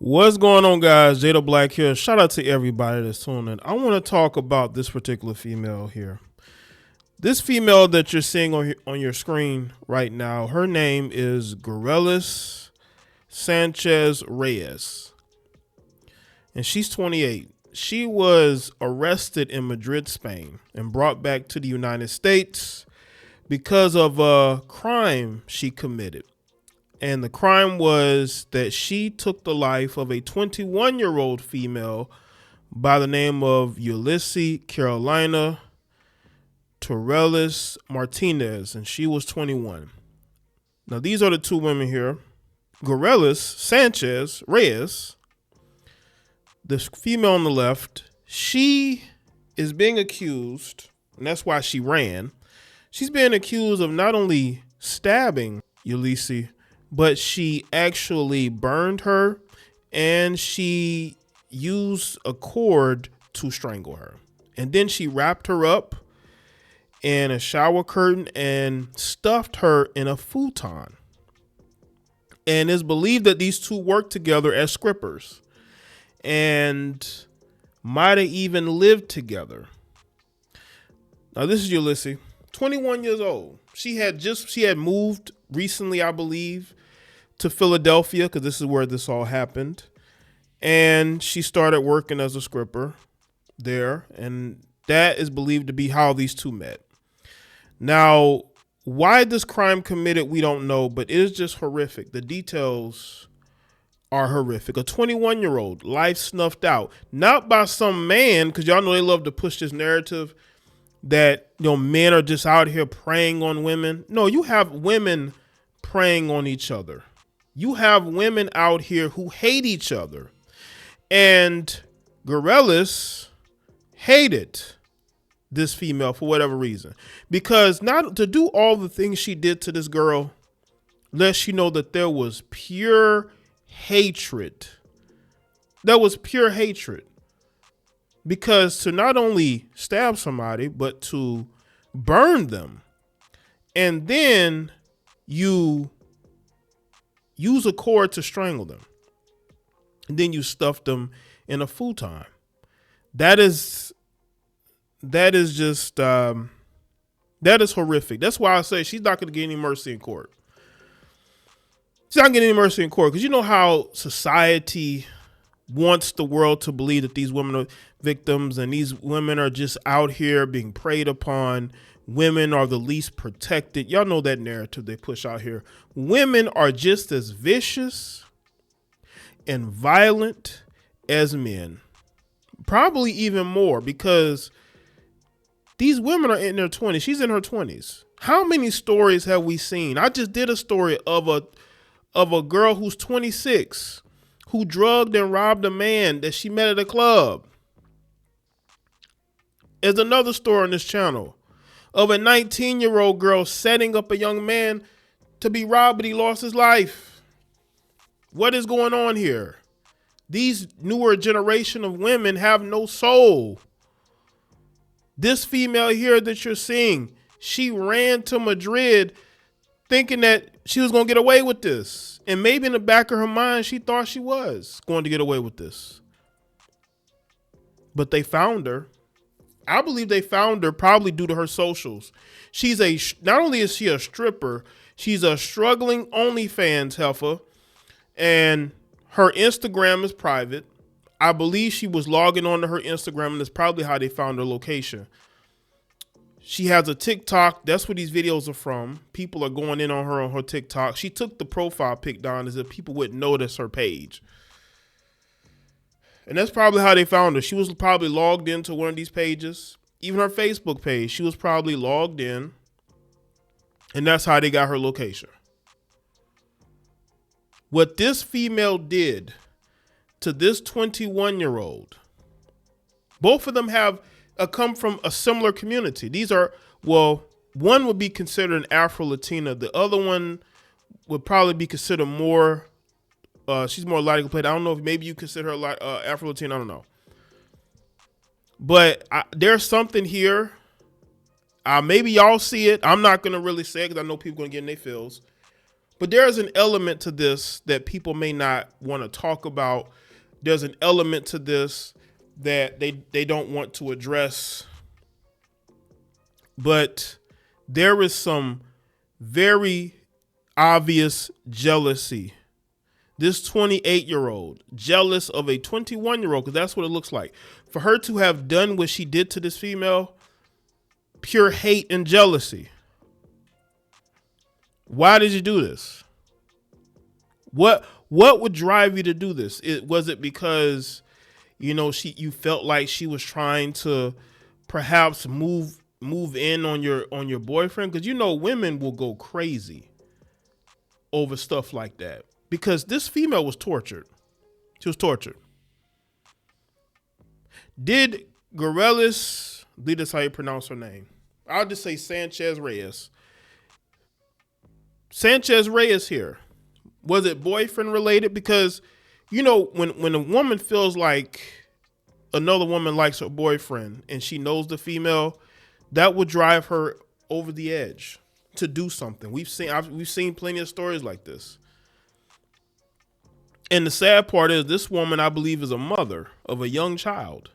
What's going on, guys? Jada Black here. Shout out to everybody that's tuning in. I want to talk about this particular female here. This female that you're seeing on your screen right now, her name is Gerelys Sanchez-Reyes, and she's 28. She was arrested in Madrid, Spain, and brought back to the United States because of a crime she committed. And the crime was that she took the life of a 21-year-old female by the name of Yuleisy Carolina Torrelles-Martinez, and she was 21. Now, these are the two women here. Gerelys Sanchez-Reyes, the female on the left, she is being accused, and that's why she ran. She's being accused of not only stabbing Yuleisy, but she actually burned her and she used a cord to strangle her. And then she wrapped her up in a shower curtain and stuffed her in a futon. And it's believed that these two worked together as scrippers and might have even lived together. Now, this is Yuleisy, 21 years old. She had moved recently, I believe, to Philadelphia, because this is where this all happened. And she started working as a scripper there. And that is believed to be how these two met. Now, why this crime committed, we don't know, but it is just horrific. The details are horrific. A 21-year-old, life snuffed out, not by some man, because y'all know they love to push this narrative that, men are just out here preying on women. No, you have women preying on each other. You have women out here who hate each other. And Gerelys hated this female for whatever reason. Because not to do all the things she did to this girl lets you know that there was pure hatred. There was pure hatred. Because to not only stab somebody, but to burn them. And then you use a cord to strangle them. And then you stuff them in a futon. That is horrific. That's why I say she's not going to get any mercy in court. She's not getting any mercy in court because you know how society wants the world to believe that these women are victims and these women are just out here being preyed upon. Women are the least protected. Y'all know that narrative they push out here. Women are just as vicious and violent as men. Probably even more because these women are in their 20s. She's in her 20s. How many stories have we seen? I just did a story of a girl who's 26 who drugged and robbed a man that she met at a club. There's another story on this channel of a 19-year-old girl setting up a young man to be robbed, but he lost his life. What is going on here? These newer generation of women have no soul. This female here that you're seeing, she ran to Madrid thinking that she was going to get away with this. And maybe in the back of her mind, she thought she was going to get away with this. But they found her. I believe they found her probably due to her socials. Not only is she a stripper, she's a struggling OnlyFans heifer, and her Instagram is private. I believe she was logging onto her Instagram, and that's probably how they found her location. She has a TikTok. That's where these videos are from. People are going in on her TikTok. She took the profile pic down as if people wouldn't notice her page. And that's probably how they found her. She was probably logged into one of these pages. Even her Facebook page, she was probably logged in. And that's how they got her location. What this female did to this 21-year-old, both of them have come from a similar community. These are, one would be considered an Afro-Latina. The other one would probably be considered more, she's more lightly played. I don't know if maybe you consider her Afro-Latina. I don't know. But there's something here. Maybe y'all see it. I'm not going to really say it because I know people are going to get in their feels. But there's an element to this that people may not want to talk about. There's an element to this that they don't want to address. But there is some very obvious jealousy. This 28-year-old jealous of a 21-year-old, because that's what it looks like. For her to have done what she did to this female, pure hate and jealousy. Why did you do this? What would drive you to do this? Was it because, you felt like she was trying to perhaps move in on your boyfriend? Because women will go crazy over stuff like that. Because this female was tortured. She was tortured. Did Gerelys, I believe that's how you pronounce her name. I'll just say Sanchez-Reyes. Sanchez-Reyes here. Was it boyfriend related? Because, when a woman feels like another woman likes her boyfriend and she knows the female, that would drive her over the edge to do something. We've seen plenty of stories like this. And the sad part is this woman, I believe, is a mother of a young child.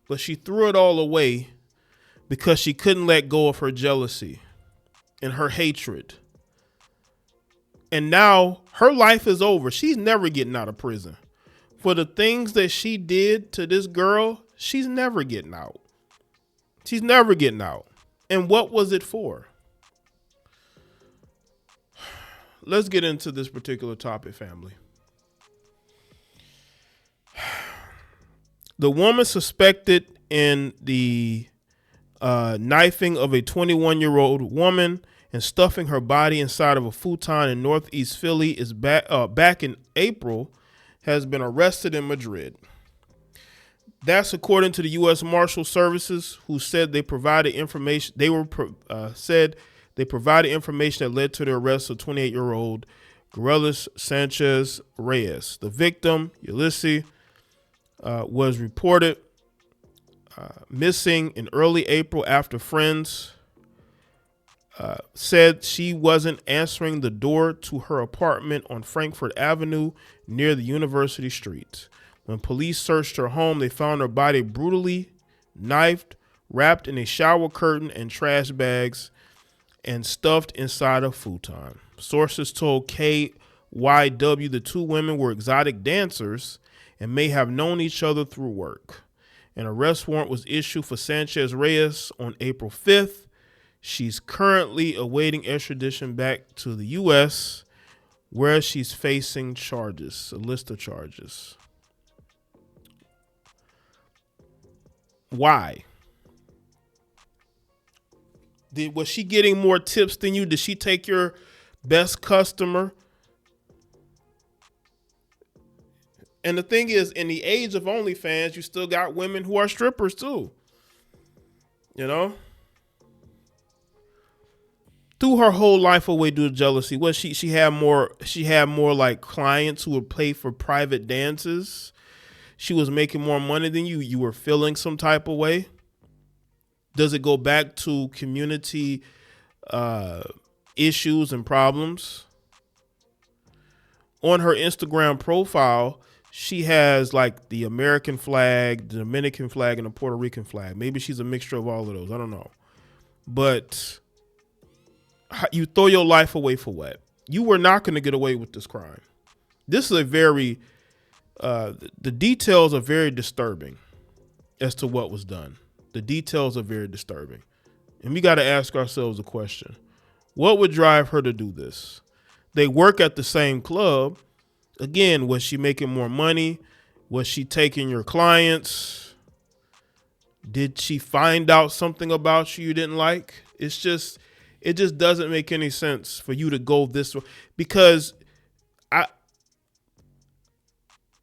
But she threw it all away because she couldn't let go of her jealousy and her hatred. And now her life is over. She's never getting out of prison. For the things that she did to this girl, she's never getting out. She's never getting out. And what was it for? Let's get into this particular topic, family. The woman suspected in the knifing of a 21-year-old woman and stuffing her body inside of a futon in Northeast Philly is back in April, has been arrested in Madrid. That's according to the U.S. Marshal Services, who said they provided information. Said they provided information that led to the arrest of 28-year-old Gerelys Sanchez-Reyes. The victim, Yuleisy, was reported missing in early April after friends said she wasn't answering the door to her apartment on Frankfurt Avenue near the University Street. When police searched her home, they found her body brutally knifed, wrapped in a shower curtain and trash bags, and stuffed inside a futon. Sources told KYW the two women were exotic dancers and may have known each other through work. An arrest warrant was issued for Sanchez-Reyes on April 5th. She's currently awaiting extradition back to the U.S., where she's facing charges, a list of charges. Why? Was she getting more tips than you? Did she take your best customer? And the thing is, in the age of OnlyFans, you still got women who are strippers too. Threw her whole life away due to jealousy. What she had more like clients who would pay for private dances. She was making more money than you. You were feeling some type of way. Does it go back to community issues and problems? On her Instagram profile, she has like the American flag, the Dominican flag, and the Puerto Rican flag. Maybe she's a mixture of all of those. I don't know. But you throw your life away for what? You were not going to get away with this crime. This is a very, the details are very disturbing as to what was done. The details are very disturbing. And we got to ask ourselves a question. What would drive her to do this? They work at the same club. Again, was she making more money? Was she taking your clients? Did she find out something about you didn't like? It just doesn't make any sense for you to go this way, because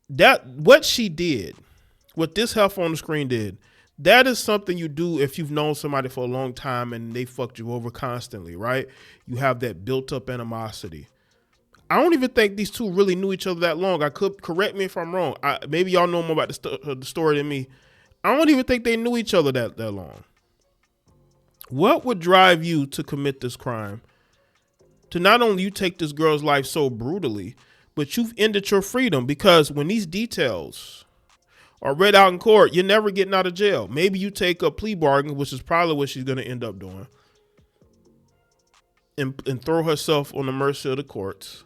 what she did, what this heifer on the screen did, that is something you do if you've known somebody for a long time and they fucked you over constantly, right? You have that built up animosity. I don't even think these two really knew each other that long. I could correct me if I'm wrong. Maybe y'all know more about the story than me. I don't even think they knew each other that long. What would drive you to commit this crime? to not only you take this girl's life so brutally, but you've ended your freedom, because when these details are read out in court, you're never getting out of jail. Maybe you take a plea bargain, which is probably what she's going to end up doing, and throw herself on the mercy of the courts.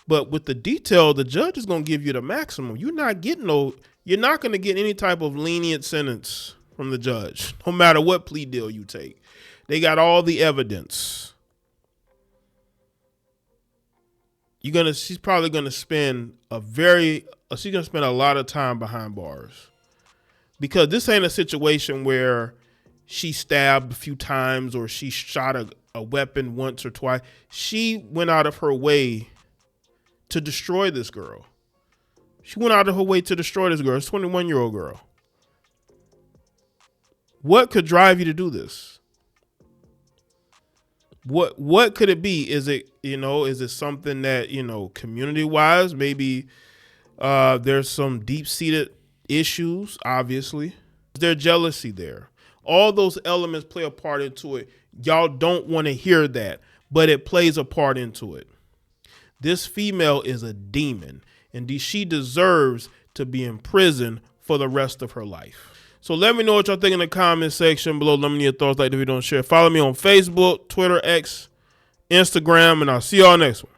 But with the detail, the judge is going to give you the maximum. You're not going to get any type of lenient sentence from the judge, no matter what plea deal you take. They got all the evidence. She's probably going to spend a lot of time behind bars, because this ain't a situation where she stabbed a few times or she shot a weapon once or twice. She went out of her way to destroy this girl. She went out of her way to destroy this girl. It's a 21-year-old girl. What could drive you to do this? What could it be? Is it something that, community wise, maybe there's some deep seated issues, obviously. Is there jealousy there? All those elements play a part into it. Y'all don't want to hear that, but it plays a part into it. This female is a demon, and she deserves to be in prison for the rest of her life. So let me know what y'all think in the comment section below. Let me know your thoughts, like the video and share. Follow me on Facebook, Twitter, X, Instagram, and I'll see y'all next one.